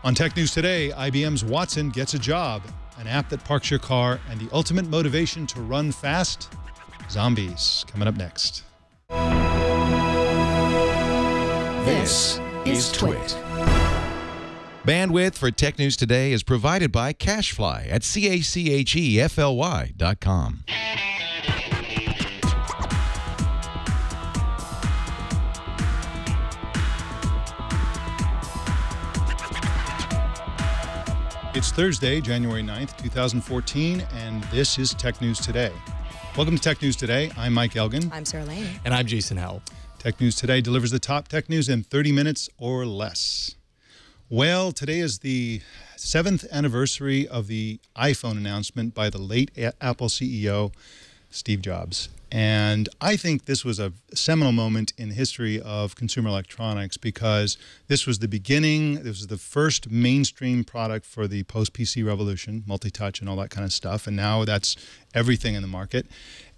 On Tech News Today, IBM's Watson gets a job, an app that parks your car, and the ultimate motivation to run fast? Zombies. Coming up next. This is Twit. Bandwidth for Tech News Today is provided by CacheFly at CACHEFLY.com. It's Thursday, January 9th, 2014, and this is Tech News Today. Welcome to Tech News Today. I'm Mike Elgin. I'm Sarah Lane. And I'm Jason Howell. Tech News Today delivers the top tech news in 30 minutes or less. Well, today is the 7th anniversary of the iPhone announcement by the late Apple CEO, Steve Jobs. And I think this was a seminal moment in the history of consumer electronics because this was the beginning, this was the first mainstream product for the post-PC revolution, multi-touch and all that kind of stuff. And now that's everything in the market.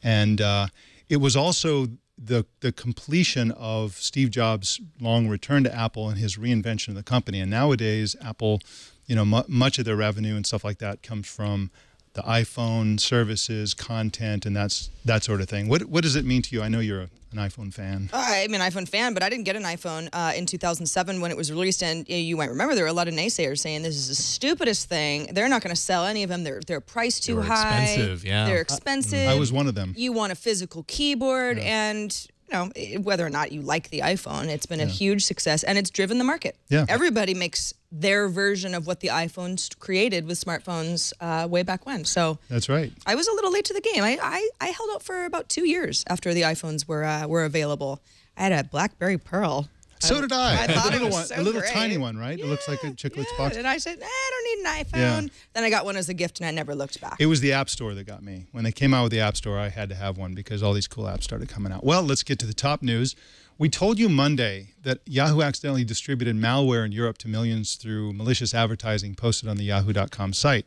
And it was also the completion of Steve Jobs' long return to Apple and his reinvention of the company. And nowadays, Apple, you know, much of their revenue and stuff like that comes from the iPhone services, content, and that sort of thing. What does it mean to you? I know you're an iPhone fan. I'm an iPhone fan, but I didn't get an iPhone in 2007 when it was released, and you might remember there were a lot of naysayers saying this is the stupidest thing. They're not going to sell any of them. They're priced too high. Expensive, yeah. They're expensive. I was one of them. You want a physical keyboard, and you know whether or not you like the iPhone, it's been a huge success, and it's driven the market. Yeah. Everybody makes their version of what the iPhones created with smartphones way back when. So that's right. I was a little late to the game. I held out for about 2 years after the iPhones were available. I had a BlackBerry Pearl. So did I. I thought it was one, so a little great. tiny one, right? Yeah, it looks like a chiclets box. And I said, I don't need an iPhone. Yeah. Then I got one as a gift, and I never looked back. It was the App Store that got me. When they came out with the App Store, I had to have one because all these cool apps started coming out. Well, let's get to the top news. We told you Monday that Yahoo accidentally distributed malware in Europe to millions through malicious advertising posted on the yahoo.com site.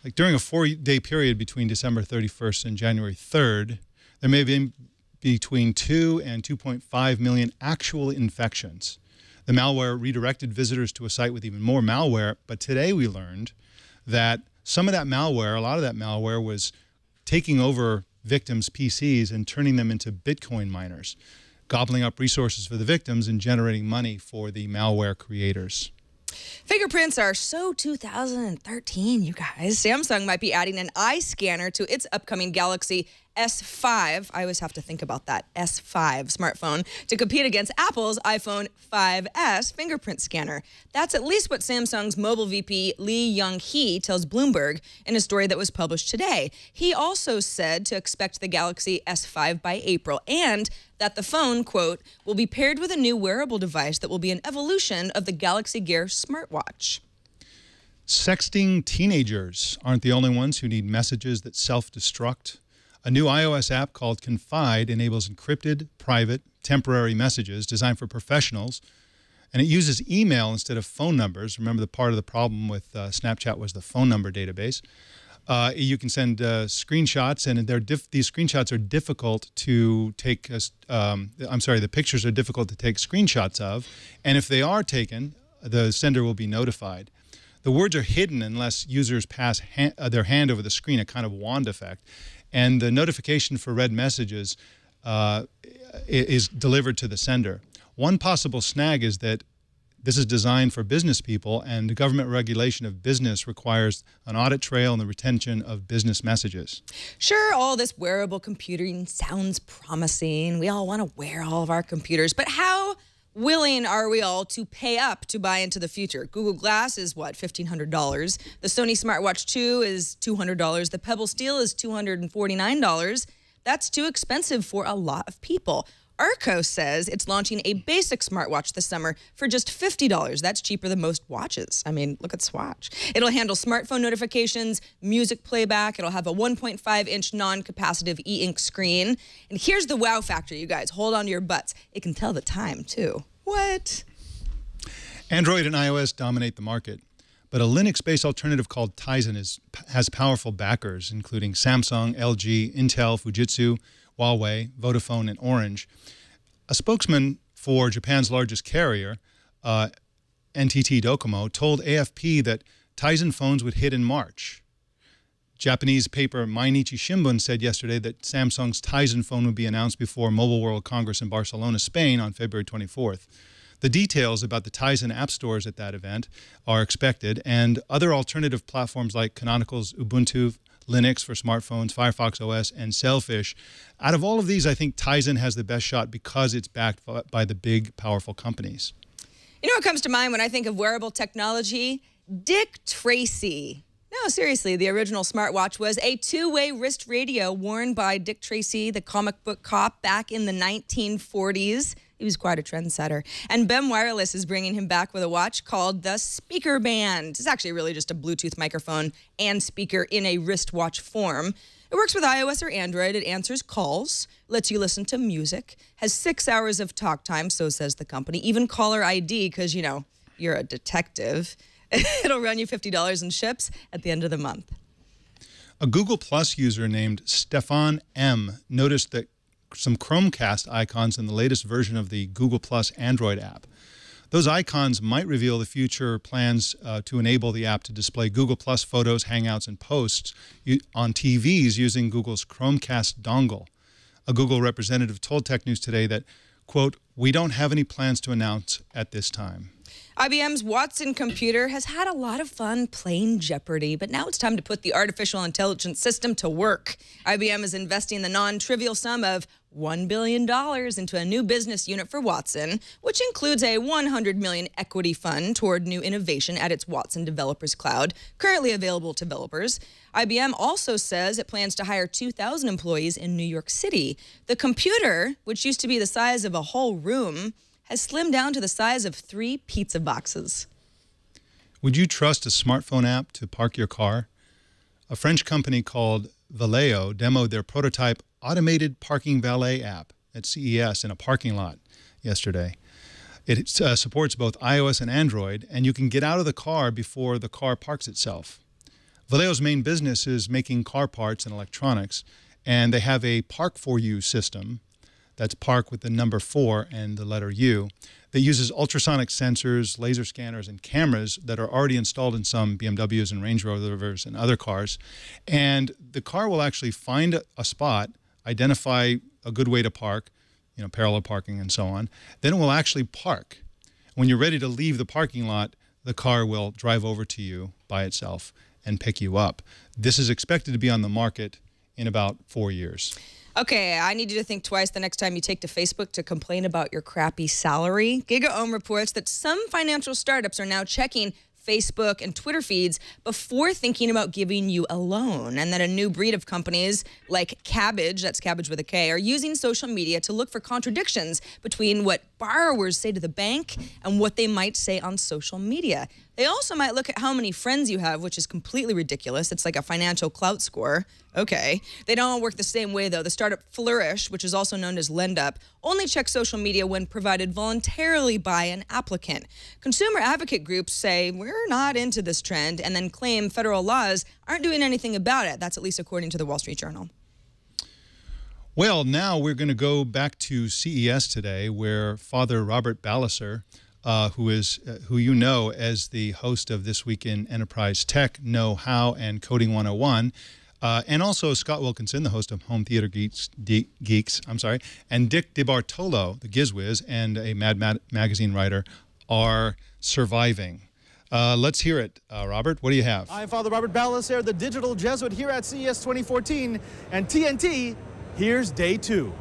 Like during a 4-day period between December 31st and January 3rd, there may have been between 2 and 2.5 million actual infections. The malware redirected visitors to a site with even more malware, but today we learned that some of that malware, a lot of that malware, was taking over victims' PCs and turning them into Bitcoin miners, gobbling up resources for the victims and generating money for the malware creators. Fingerprints are so 2013, you guys. Samsung might be adding an eye scanner to its upcoming Galaxy S5. I always have to think about that, S5 smartphone, to compete against Apple's iPhone 5S fingerprint scanner. That's at least what Samsung's mobile VP Lee Young-hee tells Bloomberg in a story that was published today. He also said to expect the Galaxy S5 by April and that the phone, quote, will be paired with a new wearable device that will be an evolution of the Galaxy Gear smartwatch. Sexting teenagers aren't the only ones who need messages that self-destruct. A new iOS app called Confide enables encrypted, private, temporary messages designed for professionals, and it uses email instead of phone numbers. Remember, the part of the problem with Snapchat was the phone number database. You can send screenshots, and these screenshots are difficult to take. The pictures are difficult to take screenshots of, and if they are taken, the sender will be notified. The words are hidden unless users pass their hand over the screen, a kind of wand effect. And the notification for read messages is delivered to the sender. One possible snag is that this is designed for business people, and the government regulation of business requires an audit trail and the retention of business messages. Sure, all this wearable computing sounds promising. We all want to wear all of our computers, but how willing are we all to pay up to buy into the future? Google Glass is, what, $1,500. The Sony Smartwatch 2 is $200. The Pebble Steel is $249. That's too expensive for a lot of people. Arco says it's launching a basic smartwatch this summer for just $50. That's cheaper than most watches. I mean, look at Swatch. It'll handle smartphone notifications, music playback. It'll have a 1.5-inch non-capacitive e-ink screen. And here's the wow factor, you guys. Hold on to your butts. It can tell the time, too. What? Android and iOS dominate the market, but a Linux-based alternative called Tizen has powerful backers, including Samsung, LG, Intel, Fujitsu, Huawei, Vodafone, and Orange. A spokesman for Japan's largest carrier NTT Docomo, told AFP that Tizen phones would hit in March. Japanese paper Mainichi Shimbun said yesterday that Samsung's Tizen phone would be announced before Mobile World Congress in Barcelona, Spain on February 24th. The details about the Tizen app stores at that event are expected, and other alternative platforms like Canonical's Ubuntu, Linux for smartphones, Firefox OS, and Sailfish. Out of all of these, I think Tizen has the best shot because it's backed by the big, powerful companies. You know what comes to mind when I think of wearable technology? Dick Tracy. No, seriously, the original smartwatch was a two-way wrist radio worn by Dick Tracy, the comic book cop, back in the 1940s. He was quite a trendsetter. And BEM Wireless is bringing him back with a watch called the Speaker Band. It's actually really just a Bluetooth microphone and speaker in a wristwatch form. It works with iOS or Android. It answers calls, lets you listen to music, has 6 hours of talk time, so says the company, even caller ID because, you know, you're a detective. It'll run you $50 and ships at the end of the month. A Google Plus user named Stefan M. noticed that some Chromecast icons in the latest version of the Google Plus Android app. Those icons might reveal the future plans to enable the app to display Google Plus photos, Hangouts, and posts on TVs using Google's Chromecast dongle. A Google representative told Tech News Today that, quote, "We don't have any plans to announce at this time." IBM's Watson computer has had a lot of fun playing Jeopardy, but now it's time to put the artificial intelligence system to work. IBM is investing the non-trivial sum of $1 billion into a new business unit for Watson, which includes a $100 million equity fund toward new innovation at its Watson Developers Cloud, currently available to developers. IBM also says it plans to hire 2,000 employees in New York City. The computer, which used to be the size of a whole room, has slimmed down to the size of 3 pizza boxes. Would you trust a smartphone app to park your car? A French company called Valeo demoed their prototype automated parking valet app at CES in a parking lot yesterday. It supports both iOS and Android, and you can get out of the car before the car parks itself. Valeo's main business is making car parts and electronics, and they have a Park for You system. That's park with the number 4 and the letter U, that uses ultrasonic sensors, laser scanners, and cameras that are already installed in some BMWs and Range Rovers and other cars. And the car will actually find a spot, identify a good way to park, you know, parallel parking and so on. Then it will actually park. When you're ready to leave the parking lot, the car will drive over to you by itself and pick you up. This is expected to be on the market in about 4 years. Okay, I need you to think twice the next time you take to Facebook to complain about your crappy salary. GigaOM reports that some financial startups are now checking Facebook and Twitter feeds before thinking about giving you a loan, and that a new breed of companies like Cabbage, that's Cabbage with a K, are using social media to look for contradictions between what borrowers say to the bank and what they might say on social media. They also might look at how many friends you have, which is completely ridiculous. It's like a financial clout score. Okay. They don't all work the same way, though. The startup Flourish, which is also known as LendUp, only checks social media when provided voluntarily by an applicant. Consumer advocate groups say, we're not into this trend, and then claim federal laws aren't doing anything about it. That's at least according to the Wall Street Journal. Well, now we're going to go back to CES today, where Father Robert Ballecer, who you know as the host of This Week in Enterprise Tech, Know-How, and Coding 101, and also Scott Wilkinson, the host of Home Theater Geeks, and Dick DeBartolo, the GizWiz, and a Mad Magazine writer, are surviving. Let's hear it. Robert, what do you have? I'm Father Robert Ballecer, the digital Jesuit here at CES 2014, and TNT, here's day 2.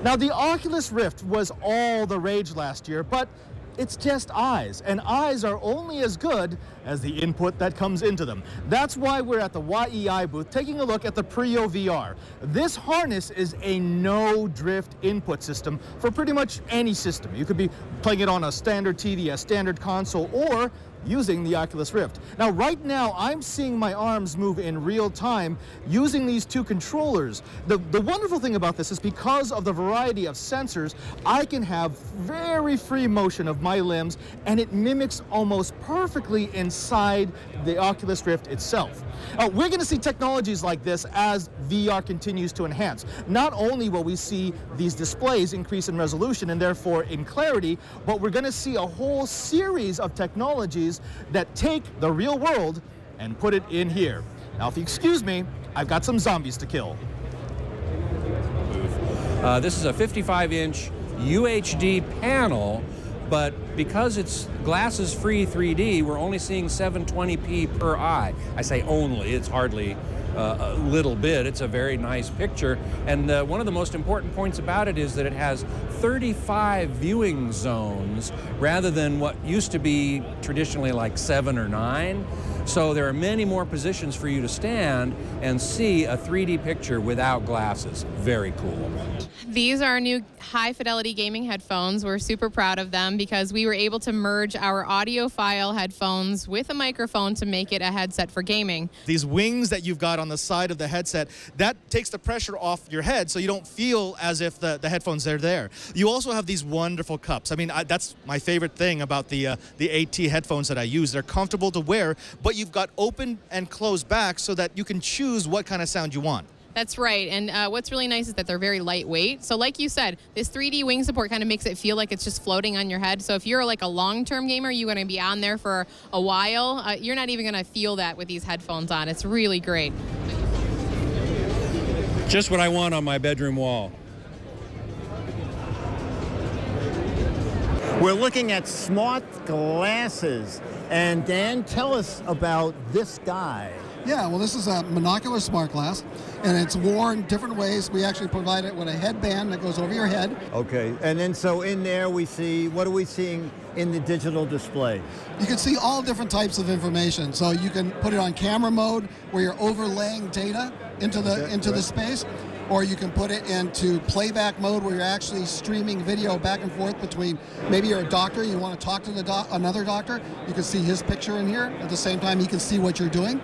Now, the Oculus Rift was all the rage last year, but it's just eyes, and eyes are only as good as the input that comes into them. That's why we're at the YEI booth taking a look at the Prio VR. This harness is a no-drift input system for pretty much any system. You could be playing it on a standard TV, a standard console, or using the Oculus Rift. Now, right now, I'm seeing my arms move in real time using these two controllers. The wonderful thing about this is because of the variety of sensors, I can have very free motion of my limbs, and it mimics almost perfectly inside the Oculus Rift itself. We're going to see technologies like this as VR continues to enhance. Not only will we see these displays increase in resolution and therefore in clarity, but we're going to see a whole series of technologies that take the real world and put it in here. Now, if you excuse me, I've got some zombies to kill. This is a 55-inch UHD panel, but because it's glasses-free 3D, we're only seeing 720p per eye. I say only, it's hardly a little bit. It's a very nice picture. And one of the most important points about it is that it has 35 viewing zones rather than what used to be traditionally like 7 or 9. So there are many more positions for you to stand and see a 3D picture without glasses. Very cool. These are our new high-fidelity gaming headphones. We're super proud of them because we were able to merge our audiophile headphones with a microphone to make it a headset for gaming. These wings that you've got on the side of the headset, that takes the pressure off your head so you don't feel as if the headphones are there. You also have these wonderful cups. I mean, that's my favorite thing about the AT headphones that I use. They're comfortable to wear, but you've got open and closed back so that you can choose what kind of sound you want. That's right, and what's really nice is that they're very lightweight. So like you said, this 3D wing support kind of makes it feel like it's just floating on your head. So if you're like a long-term gamer, you're going to be on there for a while. You're not even going to feel that with these headphones on. It's really great. Just what I want on my bedroom wall. We're looking at smart glasses. And Dan, tell us about this guy. Yeah, well, this is a monocular smart glass, and it's worn different ways. We actually provide it with a headband that goes over your head. Okay, and then so in there we see, what are we seeing in the digital display? You can see all different types of information. So you can put it on camera mode where you're overlaying data into the space, or you can put it into playback mode where you're actually streaming video back and forth between, maybe you're a doctor, you want to talk to another doctor, you can see his picture in here. At the same time, he can see what you're doing.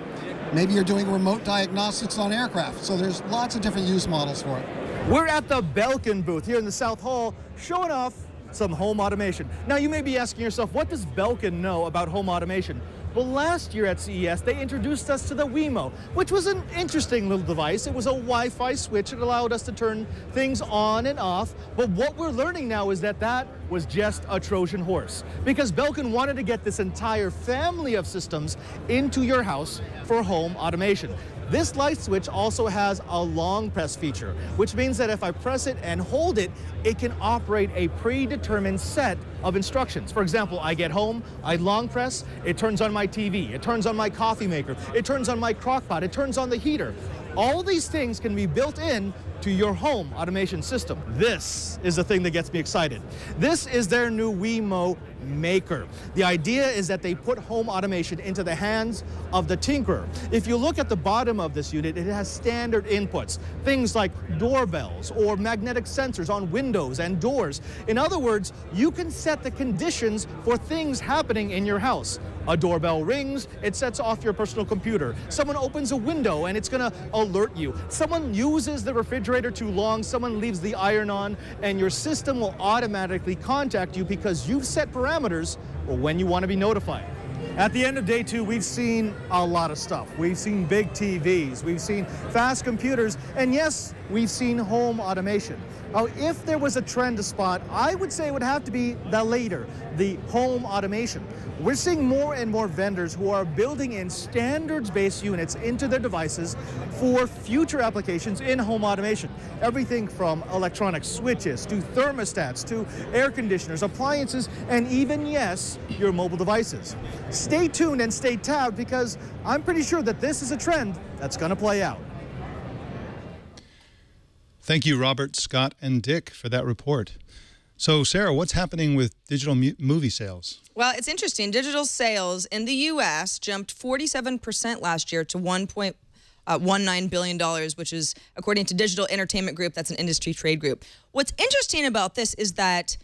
Maybe you're doing remote diagnostics on aircraft. So there's lots of different use models for it. We're at the Belkin booth here in the South Hall, showing off some home automation. Now, you may be asking yourself, what does Belkin know about home automation? Well, last year at CES, they introduced us to the Wemo, which was an interesting little device. It was a Wi-Fi switch. It allowed us to turn things on and off. But what we're learning now is that that was just a Trojan horse, because Belkin wanted to get this entire family of systems into your house for home automation. This light switch also has a long press feature, which means that if I press it and hold it, it can operate a predetermined set of instructions. For example, I get home, I long press, it turns on my TV, it turns on my coffee maker, it turns on my crock pot, it turns on the heater. All these things can be built in to your home automation system. This is the thing that gets me excited. This is their new Wemo Maker. The idea is that they put home automation into the hands of the tinkerer. If you look at the bottom of this unit, it has standard inputs, things like doorbells or magnetic sensors on windows and doors. In other words, you can set the conditions for things happening in your house. A doorbell rings, it sets off your personal computer. Someone opens a window and it's gonna alert you. Someone uses the refrigerator too long, someone leaves the iron on, and your system will automatically contact you because you've set parameters for when you want to be notified. At the end of day 2, we've seen a lot of stuff. We've seen big TVs, we've seen fast computers, and yes, we've seen home automation. Now, if there was a trend to spot, I would say it would have to be the later, the home automation. We're seeing more and more vendors who are building in standards-based units into their devices for future applications in home automation. Everything from electronic switches to thermostats to air conditioners, appliances, and even, yes, your mobile devices. Stay tuned and stay tabbed because I'm pretty sure that this is a trend that's going to play out. Thank you, Robert, Scott, and Dick, for that report. So, Sarah, what's happening with digital movie sales? Well, it's interesting. Digital sales in the U.S. jumped 47% last year to $1.19 billion, which is, according to Digital Entertainment Group, that's an industry trade group. What's interesting about this is that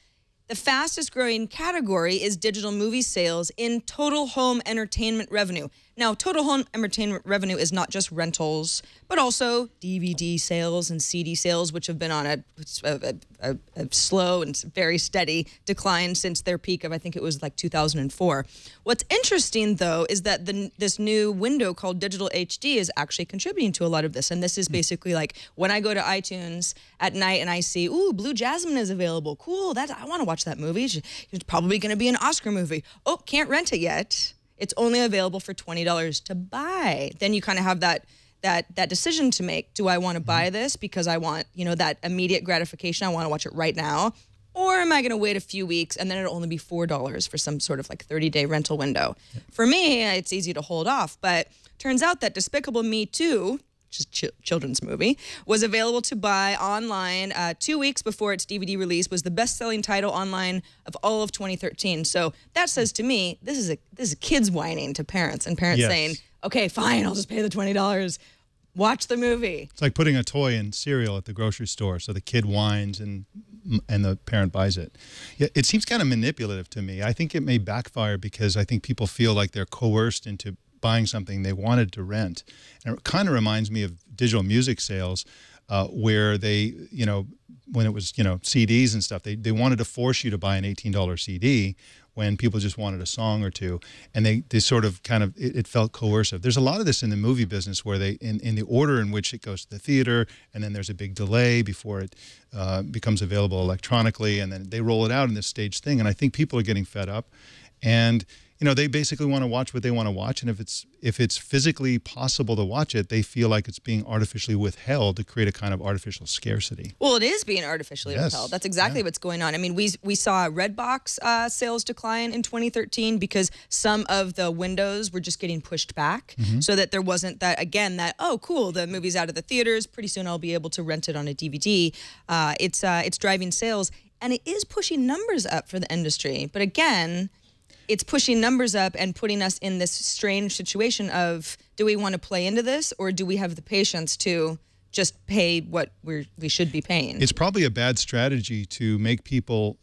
the fastest growing category is digital movie sales in total home entertainment revenue. Now, total home entertainment revenue is not just rentals, but also DVD sales and CD sales, which have been on a slow and very steady decline since their peak of, I think it was like 2004. What's interesting, though, is that this new window called Digital HD is actually contributing to a lot of this. And this is basically like when I go to iTunes at night and I see, ooh, Blue Jasmine is available. Cool, I want to watch that movie. It's probably going to be an Oscar movie. Oh, can't rent it yet. It's only available for $20 to buy. Then you kind of have that decision to make. Do I want to buy this because I want, that immediate gratification? I want to watch it right now. Or am I going to wait a few weeks and then it'll only be $4 for some sort of like 30-day rental window? Yeah. For me, it's easy to hold off. But turns out that Despicable Me 2, which is children's movie, was available to buy online 2 weeks before its DVD release, was the best-selling title online of all of 2013. So that says to me, this is kids whining to parents, and parents saying, okay, fine, I'll just pay the $20. Watch the movie. It's like putting a toy in cereal at the grocery store, so the kid whines and the parent buys it. Yeah, it seems kind of manipulative to me. I think it may backfire because I think people feel like they're coerced into buying something they wanted to rent. And it kind of reminds me of digital music sales where they, when it was, CDs and stuff, they wanted to force you to buy an $18 CD when people just wanted a song or two. And they sort of it felt coercive. There's a lot of this in the movie business where they, in the order in which it goes to the theater, and then there's a big delay before it becomes available electronically, and then they roll it out in this staged thing. And I think people are getting fed up. And they basically want to watch what they want to watch, and if it's physically possible to watch it, they feel like it's being artificially withheld to create a kind of artificial scarcity. Well, it is being artificially withheld. That's exactly what's going on. I mean, we saw Redbox sales decline in 2013 because some of the windows were just getting pushed back, so that there wasn't that oh, cool, the movie's out of the theaters. Pretty soon I'll be able to rent it on a DVD. It's driving sales, and it is pushing numbers up for the industry. But again, it's pushing numbers up and putting us in this strange situation of, do we want to play into this, or do we have the patience to just pay what we should be paying? It's probably a bad strategy to make people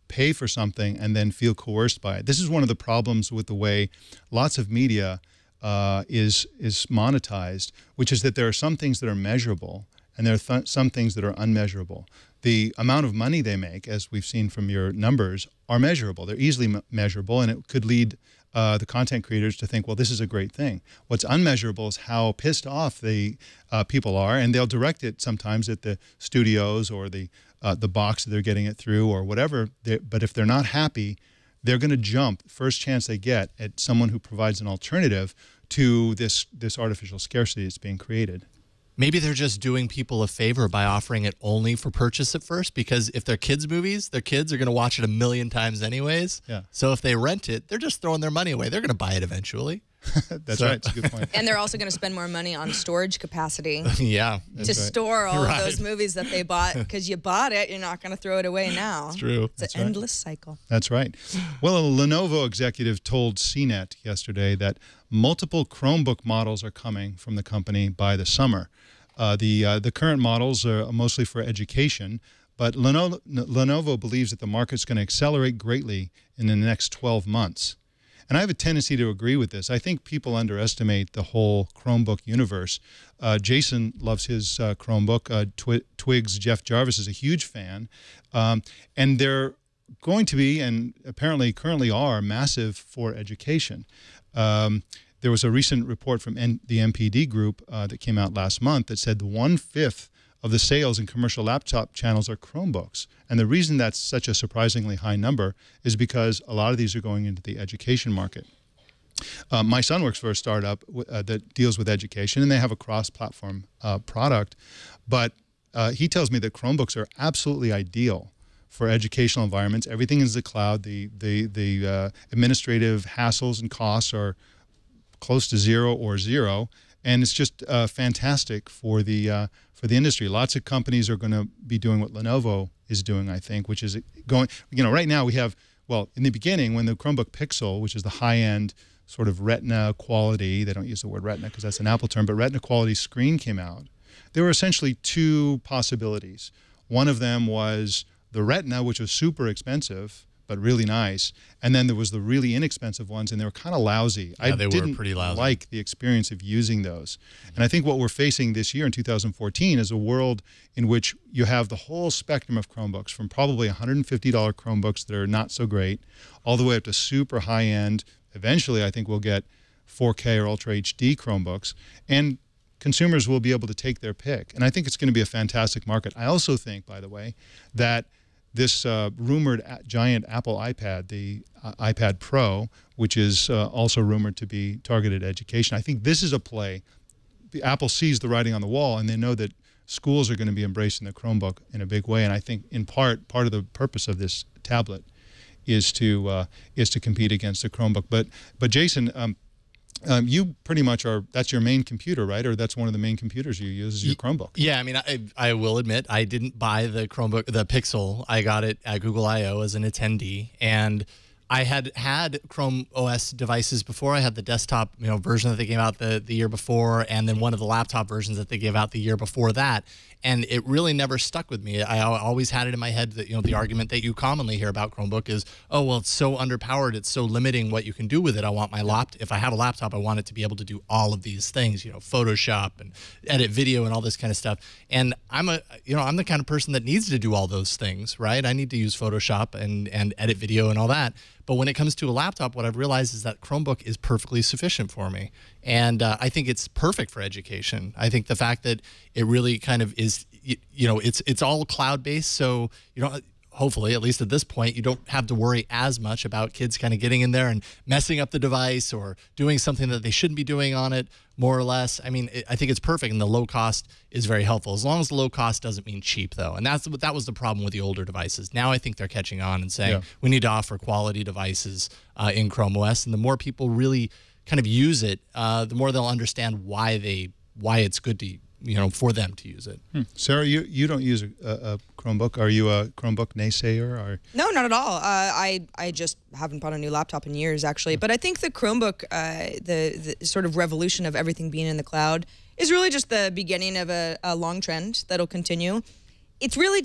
pay for something and then feel coerced by it. This is one of the problems with the way lots of media is monetized, which is that there are some things that are measurable and there are some things that are unmeasurable. The amount of money they make, as we've seen from your numbers, are measurable. They're easily measurable, and it could lead the content creators to think, well, this is a great thing. What's unmeasurable is how pissed off the people are, and they'll direct it sometimes at the studios or the box that they're getting it through or whatever. But if they're not happy, they're going to jump first chance they get at someone who provides an alternative to this artificial scarcity that's being created. Maybe they're just doing people a favor by offering it only for purchase at first, because if they're kids' movies, their kids are going to watch it 1,000,000 times anyways. Yeah. So if they rent it, they're just throwing their money away. They're going to buy it eventually. That's right. It's a good point. And they're also going to spend more money on storage capacity. Yeah. To store all of those movies that they bought, because you bought it, you're not going to throw it away now. It's true. It's an endless cycle. That's right. Well, a Lenovo executive told CNET yesterday that multiple Chromebook models are coming from the company by the summer. The current models are mostly for education, but Lenovo believes that the market's going to accelerate greatly in the next 12 months. And I have a tendency to agree with this. I think people underestimate the whole Chromebook universe. Jason loves his Chromebook. Twig's Jeff Jarvis is a huge fan. And they're going to be, and apparently currently are, massive for education. There was a recent report from the MPD group that came out last month that said 1/5 of the sales in commercial laptop channels are Chromebooks. And the reason that's such a surprisingly high number is because a lot of these are going into the education market. My son works for a startup that deals with education, and they have a cross-platform product. But he tells me that Chromebooks are absolutely ideal for educational environments. Everything is the cloud. The administrative hassles and costs are close to zero, and it's just fantastic for the industry. Lots of companies are going to be doing what Lenovo is doing, I think, which is going. Right now we have, well, in the beginning when the Chromebook Pixel, which is the high-end sort of Retina quality, they don't use the word Retina because that's an Apple term, but Retina quality screen came out. There were essentially two possibilities. One of them was the Retina, which was super expensive, but really nice. And then there was the really inexpensive ones, and they were kind of lousy. Yeah, they were pretty lousy. Like the experience of using those. And I think what we're facing this year in 2014 is a world in which you have the whole spectrum of Chromebooks, from probably $150 Chromebooks that are not so great, all the way up to super high-end. Eventually, I think we'll get 4K or Ultra HD Chromebooks, and consumers will be able to take their pick. And I think it's going to be a fantastic market. I also think, by the way, that this rumored giant Apple iPad, the iPad Pro, which is also rumored to be targeted at education, I think this is a play. Apple sees the writing on the wall, and they know that schools are going to be embracing the Chromebook in a big way. And I think, in part of the purpose of this tablet is to compete against the Chromebook. But Jason, you pretty much that's your main computer, right? Or that's one of the main computers you use is your Chromebook. Yeah, I mean, I will admit, I didn't buy the Chromebook, the Pixel. I got it at Google I/O as an attendee, and I had Chrome OS devices before. I had the desktop version that they gave out the year before, and then one of the laptop versions that they gave out the year before that. And it really never stuck with me. I always had it in my head that, the argument that you commonly hear about Chromebook is, oh, well, it's so underpowered. It's so limiting what you can do with it. I want my laptop. If I have a laptop, I want it to be able to do all of these things, Photoshop and edit video and all this kind of stuff. And I'm the kind of person that needs to do all those things, right? I need to use Photoshop and edit video and all that. But when it comes to a laptop, what I've realized is that Chromebook is perfectly sufficient for me. And I think it's perfect for education. I think the fact that it really kind of is, it's all cloud-based, so hopefully, at least at this point, you don't have to worry as much about kids kind of getting in there and messing up the device or doing something that they shouldn't be doing on it, more or less. I mean, I think it's perfect, and the low cost is very helpful. As long as the low cost doesn't mean cheap, though. And that was the problem with the older devices. Now I think they're catching on and saying we need to offer quality devices in Chrome OS, and the more people really kind of use it, the more they'll understand why it's good to for them to use it. Sarah, you don't use a Chromebook. Are you a Chromebook naysayer? Or? No, not at all. I just haven't bought a new laptop in years, actually. But I think the Chromebook, the sort of revolution of everything being in the cloud, is really just the beginning of a long trend that'll continue. It's really,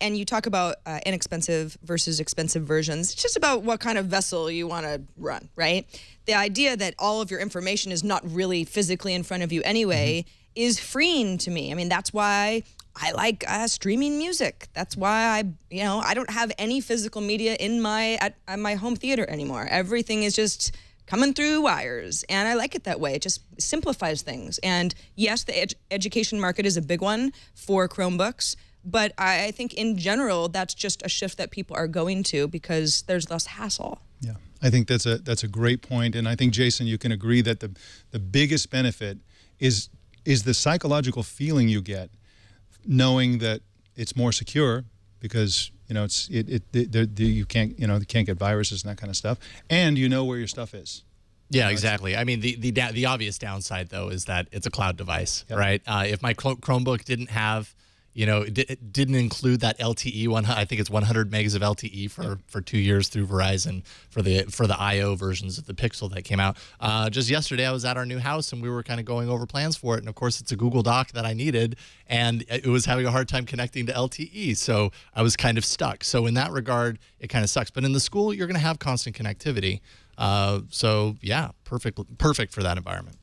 and you talk about inexpensive versus expensive versions. It's just about what kind of vessel you want to run, right? The idea that all of your information is not really physically in front of you anyway is freeing to me. I mean, that's why I like streaming music. That's why I don't have any physical media in at my home theater anymore. Everything is just coming through wires, and I like it that way. It just simplifies things. And yes, the education market is a big one for Chromebooks, but I think in general, that's just a shift that people are going to because there's less hassle. Yeah, I think that's a great point, and I think, Jason, you can agree that the biggest benefit is the psychological feeling you get knowing that it's more secure because you can't get viruses and that kind of stuff, and you know where your stuff is. Yeah, exactly. I mean, the obvious downside though is that it's a cloud device, right? If my Chromebook didn't have, it didn't include that LTE one. I think it's 100 megs of LTE for 2 years through Verizon for the I/O versions of the Pixel that came out. Just yesterday, I was at our new house and we were kind of going over plans for it. And of course, it's a Google Doc that I needed, and it was having a hard time connecting to LTE, so I was kind of stuck. So in that regard, it kind of sucks. But in the school, you're going to have constant connectivity. So yeah, perfect for that environment.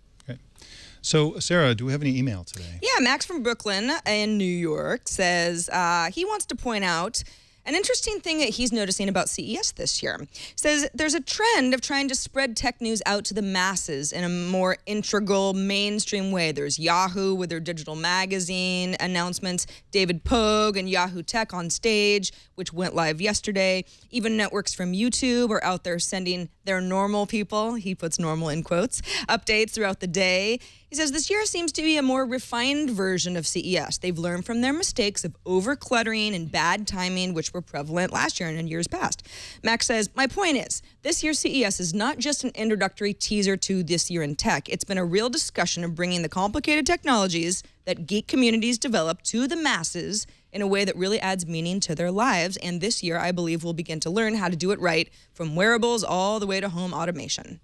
So, Sarah, do we have any email today? Yeah, Max from Brooklyn in New York says he wants to point out an interesting thing that he's noticing about CES this year. Says there's a trend of trying to spread tech news out to the masses in a more integral, mainstream way. There's Yahoo with their digital magazine announcements, David Pogue and Yahoo Tech on stage, which went live yesterday. Even networks from YouTube are out there sending their normal people, he puts normal in quotes, updates throughout the day. He says this year seems to be a more refined version of CES. They've learned from their mistakes of over-cluttering and bad timing, which were prevalent last year and in years past. Max says, my point is, this year's CES is not just an introductory teaser to this year in tech. It's been a real discussion of bringing the complicated technologies that geek communities develop to the masses in a way that really adds meaning to their lives. And this year, I believe, we'll begin to learn how to do it right, from wearables all the way to home automation.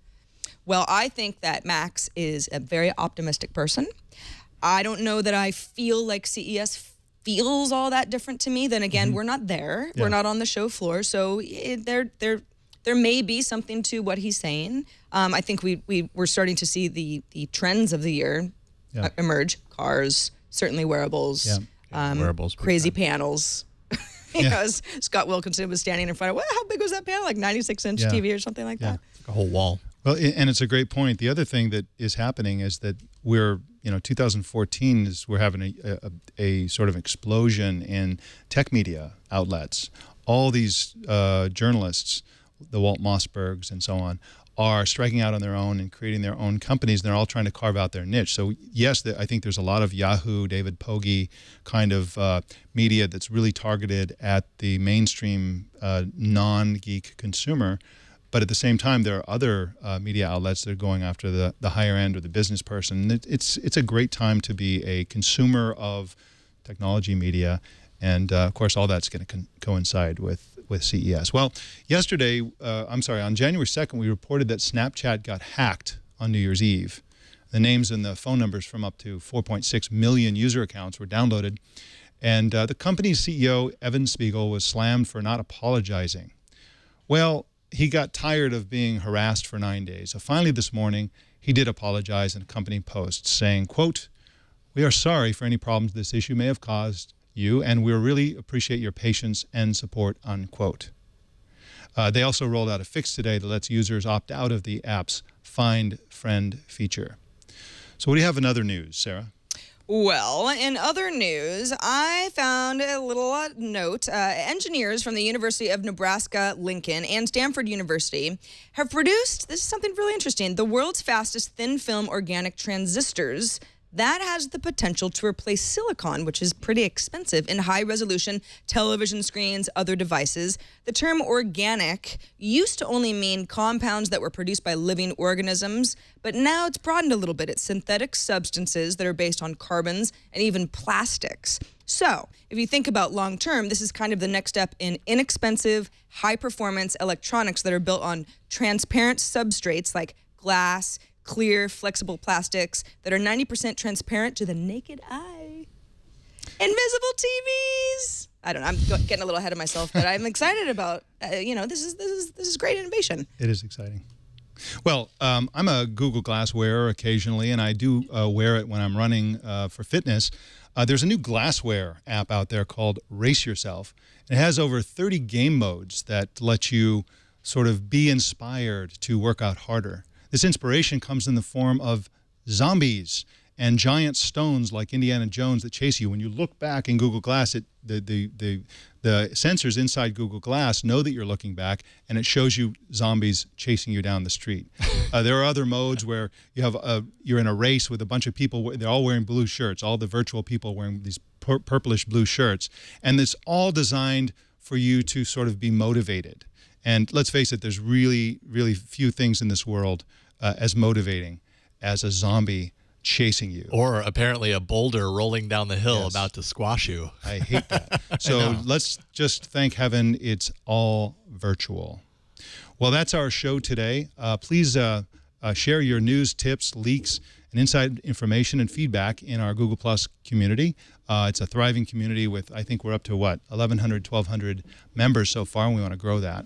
Well, I think that Max is a very optimistic person. I don't know that I feel like CES feels all that different to me. Then again, we're not there. Yeah. We're not on the show floor. So there may be something to what he's saying. I think we're starting to see the trends of the year emerge. Cars, certainly wearables, wearables, crazy panels. You know, as Scott Wilkinson was standing in front of, how big was that panel? Like 96-inch TV or something like that? It's like a whole wall. Well, and it's a great point. The other thing that is happening is that 2014 is we're having a sort of explosion in tech media outlets. All these journalists, the Walt Mossbergs and so on, are striking out on their own and creating their own companies, and they're all trying to carve out their niche. So yes, I think there's a lot of Yahoo, David Pogge kind of media that's really targeted at the mainstream non-geek consumer. But at the same time, there are other media outlets that are going after the higher end or the business person. It's a great time to be a consumer of technology media. And of course, all that's going to coincide with CES. Well, yesterday, on January 2nd, we reported that Snapchat got hacked on New Year's Eve. The names and the phone numbers from up to 4.6 million user accounts were downloaded. And the company's CEO, Evan Spiegel, was slammed for not apologizing. Well, he got tired of being harassed for 9 days. So finally this morning, he did apologize in a company post saying, quote, "We are sorry for any problems this issue may have caused you, and we really appreciate your patience and support," unquote. They also rolled out a fix today that lets users opt out of the app's Find Friend feature. So what do you have in other news, Sarah? Well, in other news, I found a little note. Engineers from the University of Nebraska-Lincoln and Stanford University have produced, this is something really interesting, the world's fastest thin-film organic transistors that has the potential to replace silicon, which is pretty expensive, in high-resolution television screens, other devices. The term organic used to only mean compounds that were produced by living organisms, but now it's broadened a little bit. It's synthetic substances that are based on carbons and even plastics. So if you think about long-term, this is kind of the next step in inexpensive, high-performance electronics that are built on transparent substrates like glass, clear, flexible plastics that are 90% transparent to the naked eye. Invisible TVs. I don't know. I'm getting a little ahead of myself, but I'm excited about. This is great innovation. It is exciting. Well, I'm a Google Glass wearer occasionally, and I do wear it when I'm running for fitness. There's a new glassware app out there called Race Yourself. It has over 30 game modes that let you sort of be inspired to work out harder. This inspiration comes in the form of zombies and giant stones like Indiana Jones that chase you. When you look back in Google Glass, the sensors inside Google Glass know that you're looking back, and it shows you zombies chasing you down the street. There are other modes where you have you're in a race with a bunch of people. They're all wearing blue shirts. All the virtual people wearing these purplish blue shirts, and it's all designed for you to sort of be motivated. And let's face it, there's really, really few things in this world as motivating as a zombie chasing you. Or apparently a boulder rolling down the hill about to squash you. I hate that. So let's just thank heaven it's all virtual. Well, that's our show today. Please share your news, tips, leaks, and inside information and feedback in our Google Plus community. It's a thriving community with, I think we're up to, 1,100, 1,200 members so far, and we want to grow that.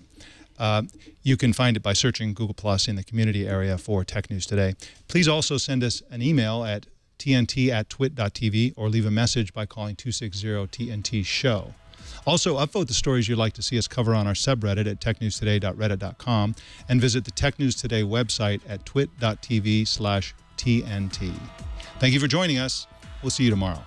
You can find it by searching Google Plus in the community area for Tech News Today. Please also send us an email at tnt@twit.tv or leave a message by calling 260-TNT-SHOW. Also, upvote the stories you'd like to see us cover on our subreddit at technewstoday.reddit.com and visit the Tech News Today website at twit.tv/TNT. Thank you for joining us. We'll see you tomorrow.